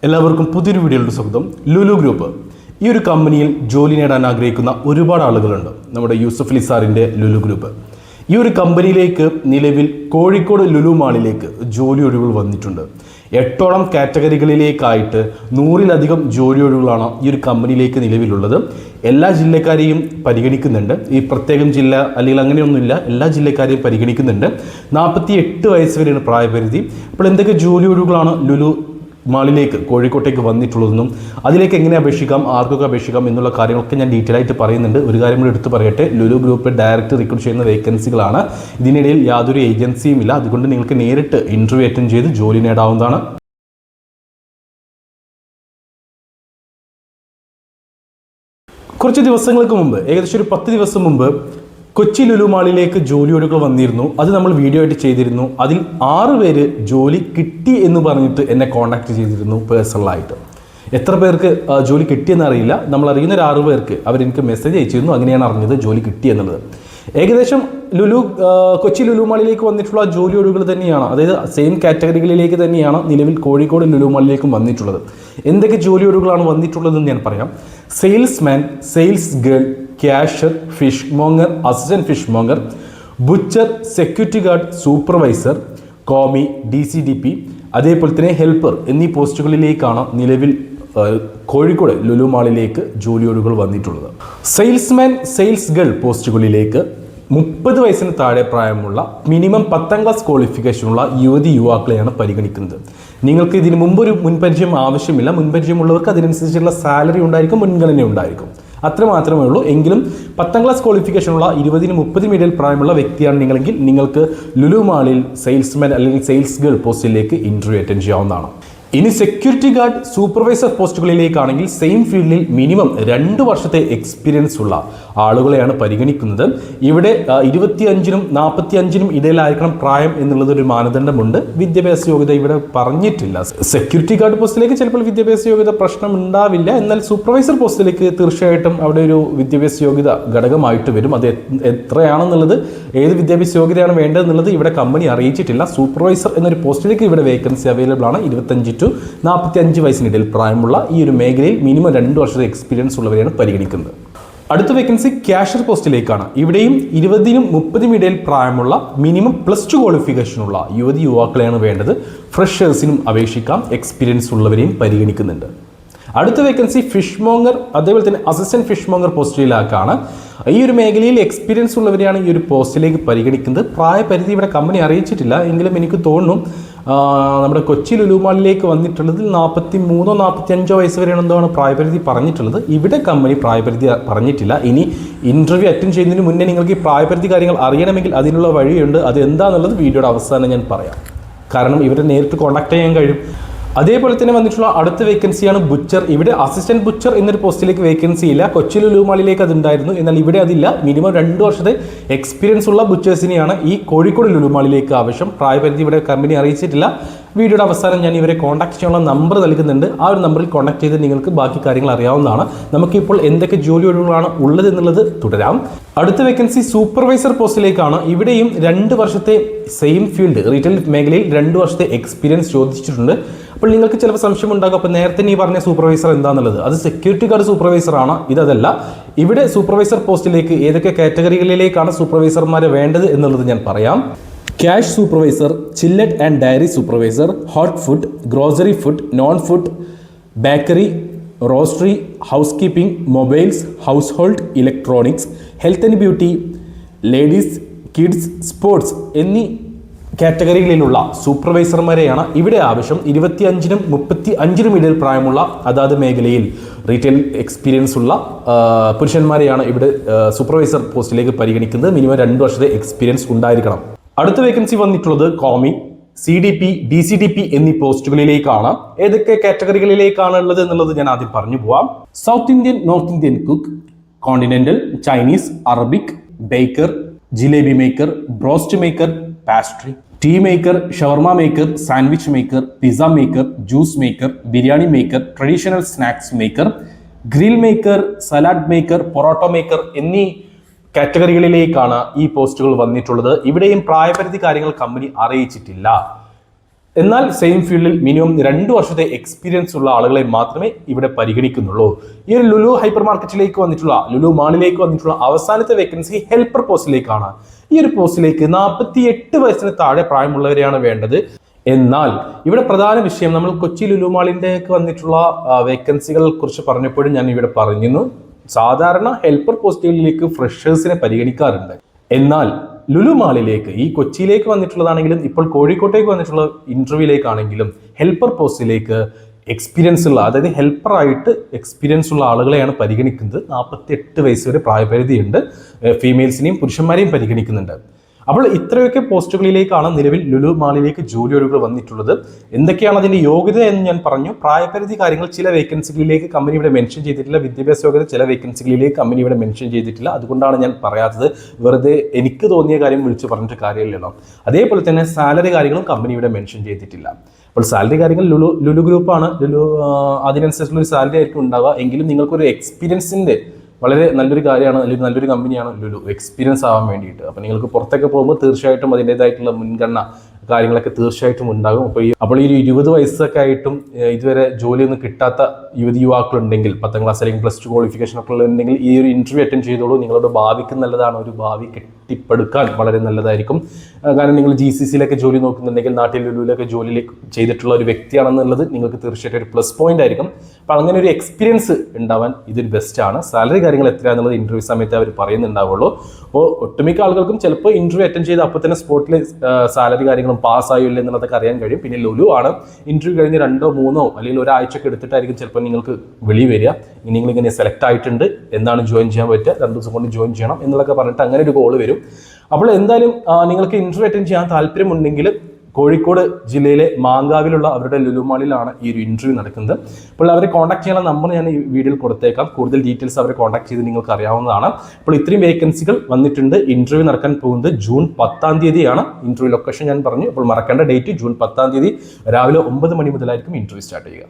എല്ലാവർക്കും പുതിയൊരു വീഡിയോയിലോട്ട് സ്വാഗതം. ലുലു ഗ്രൂപ്പ് ഈ ഒരു കമ്പനിയിൽ ജോലി നേടാൻ ആഗ്രഹിക്കുന്ന ഒരുപാട് ആളുകളുണ്ട്. നമ്മുടെ യൂസഫ് അലി സാറിൻ്റെ ലുലു ഗ്രൂപ്പ് ഈ ഒരു കമ്പനിയിലേക്ക് നിലവിൽ കോഴിക്കോട് ലുലു മാളിലേക്ക് ജോലി ഒഴിവുകൾ വന്നിട്ടുണ്ട്. 8ഓളം കാറ്റഗറികളിലേക്കായിട്ട് 100-ലധികം ജോലി ഒഴിവുകളാണ് ഈ ഒരു കമ്പനിയിലേക്ക് നിലവിലുള്ളത്. എല്ലാ ജില്ലക്കാരെയും പരിഗണിക്കുന്നുണ്ട്. ഈ പ്രത്യേകം ജില്ല അല്ലെങ്കിൽ അങ്ങനെയൊന്നുമില്ല, എല്ലാ ജില്ലക്കാരെയും പരിഗണിക്കുന്നുണ്ട്. 48 വയസ്സ് വരെയാണ് പ്രായപരിധി. അപ്പോൾ എന്തൊക്കെ ജോലി ഒഴിവുകളാണ് ലുലു മാളിലേക്ക് കോഴിക്കോട്ടേക്ക് വന്നിട്ടുള്ളതെന്നും അതിലേക്ക് എങ്ങനെ അപേക്ഷിക്കാം, ആർക്കൊക്കെ അപേക്ഷിക്കാം എന്നുള്ള കാര്യങ്ങളൊക്കെ ഞാൻ ഡീറ്റെയിൽ ആയിട്ട് പറയുന്നുണ്ട്. ഒരു കാര്യം കൂടി എടുത്ത് പറയട്ടെ, ലുലു ഗ്രൂപ്പ് ഡയറക്റ്റ് റിക്രൂട്ട് ചെയ്യുന്ന വേക്കൻസികളാണ്. ഇതിനിടയിൽ യാതൊരു ഏജൻസിയും ഇല്ല. അതുകൊണ്ട് നിങ്ങൾക്ക് നേരിട്ട് ഇന്റർവ്യൂ അറ്റൻഡ് ചെയ്ത് ജോലി നേടാവുന്നതാണ്. കുറച്ച് ദിവസങ്ങൾക്ക് മുമ്പ്, ഏകദേശം ഒരു 10 ദിവസം മുമ്പ് കൊച്ചി ലുലു മാളിലേക്ക് ജോലി ഒഴിവുകൾ വന്നിരുന്നു. അത് നമ്മൾ വീഡിയോ ആയിട്ട് ചെയ്തിരുന്നു. അതിൽ 6 പേര് ജോലി കിട്ടി എന്ന് പറഞ്ഞിട്ട് എന്നെ കോൺടാക്ട് ചെയ്തിരുന്നു പേഴ്സണലായിട്ട്. എത്ര പേർക്ക് ജോലി കിട്ടിയെന്ന് അറിയില്ല. നമ്മൾ അറിയുന്ന ഒരു 6 പേർക്ക് അവരെനിക്ക് മെസ്സേജ് അയച്ചിരുന്നു. അങ്ങനെയാണ് അറിഞ്ഞത് ജോലി കിട്ടി എന്നുള്ളത്. ഏകദേശം കൊച്ചി ലുലു മാളിലേക്ക് വന്നിട്ടുള്ള ജോലി ഒഴിവുകൾ തന്നെയാണ്, അതായത് സെയിം കാറ്റഗറികളിലേക്ക് തന്നെയാണ് നിലവിൽ കോഴിക്കോട് ലുലു മാളിലേക്കും വന്നിട്ടുള്ളത്. എന്തൊക്കെ ജോലി ഒഴിവുകളാണ് വന്നിട്ടുള്ളതെന്ന് ഞാൻ പറയാം. Salesman, sales girl, cashier, fishmonger, assistant fishmonger, butcher, security guard, supervisor, commis, DCDP, അതേപോലെ തന്നെ ഹെൽപ്പർ എന്നീ പോസ്റ്റുകളിലേക്കാണ് നിലവിൽ കോഴിക്കോട് ലുലു മാളിലേക്ക് ജോലി ഒഴിവുകൾ വന്നിട്ടുള്ളത്. സെയിൽസ്മാൻ, സെയിൽസ് ഗേൾ പോസ്റ്റുകളിലേക്ക് 30 വയസ്സിന് താഴെ പ്രായമുള്ള മിനിമം 10ാം ക്ലാസ് ക്വാളിഫിക്കേഷനുള്ള യുവാക്കളെയാണ് പരിഗണിക്കുന്നത്. നിങ്ങൾക്ക് ഇതിന് മുമ്പൊരു മുൻപരിചയം ആവശ്യമില്ല. മുൻപരിചയമുള്ളവർക്ക് അതിനനുസരിച്ചുള്ള സാലറി ഉണ്ടായിരിക്കും, മുൻഗണന ഉണ്ടായിരിക്കും. അത്ര മാത്രമേ ഉള്ളൂ. എങ്കിലും 10ാം ക്ലാസ് ക്വാളിഫിക്കേഷനുള്ള 20-30 ഇടയിൽ പ്രായമുള്ള വ്യക്തിയാണ് നിങ്ങളെങ്കിൽ നിങ്ങൾക്ക് ലുലു മാളിൽ സെയിൽസ്മാൻ അല്ലെങ്കിൽ സെയിൽസ് ഗേൾ പോസ്റ്റിലേക്ക് ഇന്റർവ്യൂ അറ്റൻഡ് ചെയ്യാവുന്നതാണ്. ഇനി സെക്യൂരിറ്റി ഗാർഡ്, സൂപ്പർവൈസർ പോസ്റ്റുകളിലേക്കാണെങ്കിൽ സെയിം ഫീൽഡിൽ മിനിമം 2 വർഷത്തെ എക്സ്പീരിയൻസ് ഉള്ള ആളുകളെയാണ് പരിഗണിക്കുന്നത്. ഇവിടെ 25-നും 45-നും ഇടയിലായിരിക്കണം പ്രായം എന്നുള്ളത് ഒരു മാനദണ്ഡമുണ്ട്. വിദ്യാഭ്യാസ യോഗ്യത ഇവിടെ പറഞ്ഞിട്ടില്ല. സെക്യൂരിറ്റി ഗാർഡ് പോസ്റ്റിലേക്ക് ചിലപ്പോൾ വിദ്യാഭ്യാസ യോഗ്യത പ്രശ്നം ഉണ്ടാവില്ല. എന്നാൽ സൂപ്പർവൈസർ പോസ്റ്റിലേക്ക് തീർച്ചയായിട്ടും അവിടെ ഒരു വിദ്യാഭ്യാസ യോഗ്യത ഘടകമായിട്ട് വരും. അത് എത്രയാണെന്നുള്ളത്, ഏത് വിദ്യാഭ്യാസ യോഗ്യതയാണ് വേണ്ടതെന്നുള്ളത് ഇവിടെ കമ്പനി അറിയിച്ചിട്ടില്ല. സൂപ്പർവൈസർ എന്നൊരു പോസ്റ്റിലേക്ക് ഇവിടെ വേക്കൻസി അവൈലബിൾ ആണ്. 25-45 വയസ്സിനിടയിൽ പ്രായമുള്ള ഈ ഒരു മേഖലയിൽ മിനിമം 2 വർഷത്തെ എക്സ്പീരിയൻസ് ഉള്ളവരെയാണ് പരിഗണിക്കുന്നത്. അടുത്ത വേക്കൻസി ക്യാഷർ പോസ്റ്റിലേക്കാണ്. ഇവിടെയും 20-നും 30-നും ഇടയിൽ പ്രായമുള്ള മിനിമം +2 ക്വാളിഫിക്കേഷനുള്ള യുവാക്കളെയാണ് വേണ്ടത്. ഫ്രഷേഴ്സിനും അപേക്ഷിക്കാം. എക്സ്പീരിയൻസ് ഉള്ളവരെയും പരിഗണിക്കുന്നുണ്ട്. അടുത്ത വേക്കൻസി ഫിഷ് മോങ്ങർ, അതേപോലെ തന്നെ അസിസ്റ്റന്റ് ഫിഷ് മോങ്ങർ പോസ്റ്റിലേക്കാണ്. ഈ ഒരു മേഖലയിൽ എക്സ്പീരിയൻസ് ഉള്ളവരെയാണ് ഈ ഒരു പോസ്റ്റിലേക്ക് പരിഗണിക്കുന്നത്. പ്രായപരിധി ഇവിടെ കമ്പനി അറിയിച്ചിട്ടില്ല. എങ്കിലും എനിക്ക് തോന്നുന്നു നമ്മുടെ കൊച്ചി ലുലു മാളിലേക്ക് വന്നിട്ടുള്ളതിൽ 43-45 വയസ്സ് വരെയാണ് എന്താണ് പ്രായപരിധി പറഞ്ഞിട്ടുള്ളത്. ഇവിടെ കമ്പനി പ്രായപരിധി പറഞ്ഞിട്ടില്ല. ഇനി ഇന്റർവ്യൂ അറ്റൻഡ് ചെയ്യുന്നതിന് മുന്നേ നിങ്ങൾക്ക് ഈ പ്രായപരിധി കാര്യങ്ങൾ അറിയണമെങ്കിൽ അതിനുള്ള വഴിയുണ്ട്. അത് എന്താണെന്നുള്ളത് വീഡിയോയുടെ അവസാനം ഞാൻ പറയാം. കാരണം ഇവരെ നേരിട്ട് കോൺടാക്ട് ചെയ്യാൻ കഴിയും. അതേപോലെ തന്നെ വന്നിട്ടുള്ള അടുത്ത വേക്കൻസിയാണ് ബുച്ചർ. ഇവിടെ അസിസ്റ്റന്റ് ബുച്ചർ എന്നൊരു പോസ്റ്റിലേക്ക് വേക്കൻസി ഇല്ല. കൊച്ചി ലുലു മാളിലേക്ക് അതുണ്ടായിരുന്നു, എന്നാൽ ഇവിടെ അതില്ല. മിനിമം 2 വർഷത്തെ എക്സ്പീരിയൻസ് ഉള്ള ബുച്ചേഴ്സിനെയാണ് ഈ കോഴിക്കോട് ലുലു മാളിലേക്ക് ആവശ്യം. പ്രായപരിധി ഇവിടെ കമ്പനി അറിയിച്ചിട്ടില്ല. വീഡിയോയുടെ അവസാനം ഞാൻ ഇവരെ കോൺടാക്ട് ചെയ്യാനുള്ള നമ്പർ നൽകുന്നുണ്ട്. ആ ഒരു നമ്പറിൽ കോൺടാക്ട് ചെയ്ത് നിങ്ങൾക്ക് ബാക്കി കാര്യങ്ങൾ അറിയാവുന്നതാണ്. നമുക്കിപ്പോൾ എന്തൊക്കെ ജോലി ഒഴിവുകളാണ് ഉള്ളത് എന്നുള്ളത് തുടരാം. അടുത്ത വേക്കൻസി സൂപ്പർവൈസർ പോസ്റ്റിലേക്കാണ്. ഇവിടെയും 2 വർഷത്തെ സെയിം ഫീൽഡ് റീറ്റെയിൽ മേഖലയിൽ 2 വർഷത്തെ എക്സ്പീരിയൻസ് ചോദിച്ചിട്ടുണ്ട്. അപ്പോൾ നിങ്ങൾക്ക് ചിലപ്പോൾ സംശയം ഉണ്ടാകും, അപ്പോൾ നേരത്തെ നീ പറഞ്ഞ സൂപ്പർവൈസർ എന്താണെന്നുള്ളത്. അത് സെക്യൂരിറ്റി ഗാർഡ് സൂപ്പർവൈസർ ആണ്, ഇതല്ല. ഇവിടെ സൂപ്പർവൈസർ പോസ്റ്റിലേക്ക് ഏതൊക്കെ കാറ്റഗറികളിലേക്കാണ് സൂപ്പർവൈസർമാരെ വേണ്ടത് എന്നുള്ളത് ഞാൻ പറയാം. Cash supervisor, chilled and dairy supervisor, hot food, grocery food, non food, bakery, roastery, housekeeping, mobiles, household, electronics, health and beauty, ladies, kids, sports എന്നീ കാറ്റഗറികളിലുള്ള സൂപ്പർവൈസർമാരെയാണ് ഇവിടെ ആവശ്യം. 25-നും 35-നും ഇടയിൽ പ്രായമുള്ള അതാത് മേഖലയിൽ റീറ്റെയിൽ എക്സ്പീരിയൻസ് ഉള്ള പുരുഷന്മാരെയാണ് ഇവിടെ സൂപ്പർവൈസർ പോസ്റ്റിലേക്ക് പരിഗണിക്കുന്നത്. മിനിമം 2 വർഷത്തെ എക്സ്പീരിയൻസ് ഉണ്ടായിരിക്കണം. അടുത്ത വേക്കൻസി വന്നിട്ടുള്ളത് കോമി, CDP, DCDP എന്നീ പോസ്റ്റുകളിലേക്കാണ്. ഏതൊക്കെ കാറ്റഗറികളിലേക്കാണ് ഉള്ളത് എന്നുള്ളത് ഞാൻ ആദ്യം പറഞ്ഞു പോവാം. South Indian, north Indian cook, continental, Chinese, Arabic, baker, jalebi maker, broast maker, pastry, tea maker, shawarma maker, sandwich maker, pizza maker, juice maker, biryani maker, traditional snacks maker, grill maker, salad maker, porotta maker എന്നീ കാറ്റഗറികളിലേക്കാണ് ഈ പോസ്റ്റുകൾ വന്നിട്ടുള്ളത്. ഇവിടെയും പ്രായപരിധി കാര്യങ്ങൾ company അറിയിച്ചിട്ടില്ല. എന്നാൽ same ഫീൽഡിൽ മിനിമം 2 വർഷത്തെ എക്സ്പീരിയൻസ് ഉള്ള ആളുകളെ മാത്രമേ ഇവിടെ പരിഗണിക്കുന്നുള്ളൂ. ഈ ഒരു ലുലു ഹൈപ്പർ മാർക്കറ്റിലേക്ക് വന്നിട്ടുള്ള, ലുലു മാളിലേക്ക് വന്നിട്ടുള്ള അവസാനത്തെ വേക്കൻസി ഹെൽപ്പർ പോസ്റ്റിലേക്കാണ്. ഈ ഒരു പോസ്റ്റിലേക്ക് 48 വയസ്സിന് താഴെ പ്രായമുള്ളവരെയാണ് വേണ്ടത്. എന്നാൽ ഇവിടെ പ്രധാന വിഷയം, നമ്മൾ കൊച്ചി ലുലു മാളിലേക്ക് വന്നിട്ടുള്ള വേക്കൻസികളെ കുറിച്ച് പറഞ്ഞപ്പോഴും ഞാൻ ഇവിടെ പറഞ്ഞിരുന്നു, സാധാരണ ഹെൽപ്പർ പോസ്റ്റുകളിലേക്ക് ഫ്രഷേഴ്സിനെ പരിഗണിക്കാറുണ്ട്. എന്നാൽ ലുലു മാളിലേക്ക്, ഈ കൊച്ചിയിലേക്ക് വന്നിട്ടുള്ളതാണെങ്കിലും ഇപ്പോൾ കോഴിക്കോട്ടേക്ക് വന്നിട്ടുള്ള ഇന്റർവ്യൂയിലേക്കാണെങ്കിലും ഹെൽപ്പർ പോസ്റ്റിലേക്ക് എക്സ്പീരിയൻസ് ഉള്ള, അതായത് ഹെൽപ്പറായിട്ട് എക്സ്പീരിയൻസ് ഉള്ള ആളുകളെയാണ് പരിഗണിക്കുന്നത്. 48 വയസ്സ് വരെ പ്രായപരിധിയുണ്ട്. ഫീമെയിൽസിനെയും പുരുഷന്മാരെയും പരിഗണിക്കുന്നുണ്ട്. അപ്പോൾ ഇത്രയൊക്കെ പോസ്റ്റുകളിലേക്കാണ് നിലവിൽ ലുലു മാളിലേക്ക് ജോലി ഒഴിവുകൾ വന്നിട്ടുള്ളത്. എന്തൊക്കെയാണ് അതിന്റെ യോഗ്യത എന്ന് ഞാൻ പറഞ്ഞു. പ്രായപരിധി കാര്യങ്ങൾ ചില വേക്കൻസികളിലേക്ക് കമ്പനി ഇവിടെ മെൻഷൻ ചെയ്തിട്ടില്ല. വിദ്യാഭ്യാസ യോഗ്യത ചില വേക്കൻസികളിലേക്ക് കമ്പനി ഇവിടെ മെൻഷൻ ചെയ്തിട്ടില്ല. അതുകൊണ്ടാണ് ഞാൻ പറയാത്തത്. വെറുതെ എനിക്ക് തോന്നിയ കാര്യം വിളിച്ചു പറഞ്ഞിട്ട് കാര്യമില്ലല്ലോ. അതേപോലെ തന്നെ സാലറി കാര്യങ്ങളും കമ്പനി ഇവിടെ മെൻഷൻ ചെയ്തിട്ടില്ല. അപ്പോൾ സാലറി കാര്യങ്ങൾ ലുലു ഗ്രൂപ്പാണ്, അതിനനുസരിച്ചുള്ള ഒരു സാലറി ആയിരിക്കും ഉണ്ടാവുക. എങ്കിലും നിങ്ങൾക്കൊരു എക്സ്പീരിയൻസിന്റെ വളരെ നല്ലൊരു കാര്യമാണ്, അല്ലെങ്കിൽ നല്ലൊരു കമ്പനിയാണ് ലുലു, എക്സ്പീരിയൻസ് ആവാൻ വേണ്ടിയിട്ട്. അപ്പോൾ നിങ്ങൾക്ക് പുറത്തൊക്കെ പോകുമ്പോൾ തീർച്ചയായിട്ടും അതിൻ്റെതായിട്ടുള്ള മുൻഗണന കാര്യങ്ങളൊക്കെ തീർച്ചയായിട്ടും ഉണ്ടാകും. അപ്പോൾ ഈ ഒരു 20 വയസ്സൊക്കെ ആയിട്ടും ഇതുവരെ ജോലിയൊന്നും കിട്ടാത്ത യുവാക്കളുണ്ടെങ്കിൽ, 10ാം ക്ലാസ് അല്ലെങ്കിൽ +2 ക്വാളിഫിക്കേഷൻ ഒക്കെ ഉണ്ടെങ്കിൽ ഈ ഒരു ഇന്റർവ്യൂ അറ്റൻഡ് ചെയ്തോളൂ. നിങ്ങളുടെ ഭാവിക്ക് നല്ലതാണ്, ഒരു ഭാവി കെട്ടിപ്പടുക്കാൻ വളരെ നല്ലതായിരിക്കും. കാരണം നിങ്ങൾ GCCയിലൊക്കെ ജോലി നോക്കുന്നുണ്ടെങ്കിൽ, നാട്ടിൽ ലുലുവിലൊക്കെ ജോലി ചെയ്തിട്ടുള്ള ഒരു വ്യക്തിയാണെന്നുള്ളത് നിങ്ങൾക്ക് തീർച്ചയായിട്ടും ഒരു പ്ലസ് പോയിന്റ് ആയിരിക്കും. അപ്പോൾ അങ്ങനെ ഒരു എക്സ്പീരിയൻസ് ഉണ്ടാവാൻ ഇതൊരു ബെസ്റ്റാണ്. സാലറി കാര്യങ്ങൾ എത്രയാണെന്നുള്ളത് ഇന്റർവ്യൂ സമയത്ത് അവർ പറയുന്നുണ്ടാവുള്ളൂ. അപ്പോൾ ഒട്ടുമിക്ക ആളുകൾക്കും ചിലപ്പോൾ ഇന്റർവ്യൂ അറ്റൻഡ് ചെയ്ത് അപ്പോൾ തന്നെ സ്പോട്ടിൽ സാലറി കാര്യങ്ങളും പാസ്സായോ ഇല്ല എന്നുള്ളതൊക്കെ അറിയാൻ കഴിയും. പിന്നെ ലുലു ആണ്, ഇന്റർവ്യൂ കഴിഞ്ഞ് 2 or 3 അല്ലെങ്കിൽ ഒരാഴ്ചയൊക്കെ എടുത്തിട്ടായിരിക്കും ചിലപ്പോൾ നിങ്ങൾക്ക് വെളി വരിക. നിങ്ങളിങ്ങനെ സെലക്ട് ആയിട്ടുണ്ട്, എന്താണ് ജോയിൻ ചെയ്യാൻ പറ്റുക, 2 ദിവസം കൊണ്ട് ജോയിൻ ചെയ്യണം എന്നുള്ളതൊക്കെ പറഞ്ഞിട്ട് അങ്ങനെ ഒരു കോൾ വരും. അപ്പോൾ എന്തായാലും നിങ്ങൾക്ക് ഇന്റർവ്യൂ അറ്റൻഡ് ചെയ്യാൻ താല്പര്യമുണ്ടെങ്കിൽ കോഴിക്കോട് ജില്ലയിലെ മാങ്കാവിലുള്ള അവരുടെ ലുലു മാളിലാണ് ഈ ഒരു ഇന്റർവ്യൂ നടക്കുന്നത്. അപ്പോൾ അവരെ കോൺടാക്ട് ചെയ്യാനുള്ള നമ്പർ ഞാൻ ഈ വീഡിയോയിൽ കൊടുത്തേക്കാം. കൂടുതൽ ഡീറ്റെയിൽസ് അവരെ കോൺടാക്ട് ചെയ്ത് നിങ്ങൾക്ക് അറിയാവുന്നതാണ്. അപ്പോൾ ഇത്രയും വേക്കൻസികൾ വന്നിട്ടുണ്ട്. ഇന്റർവ്യൂ നടക്കാൻ പോകുന്നത് ജൂൺ 10ാം തീയതിയാണ്. ഇന്റർവ്യൂ ലൊക്കേഷൻ ഞാൻ പറഞ്ഞു. അപ്പോൾ മറക്കേണ്ട ഡേറ്റ് ജൂൺ 10ാം തീയതി രാവിലെ 9 മണി മുതലായിരിക്കും ഇന്റർവ്യൂ സ്റ്റാർട്ട് ചെയ്യുക.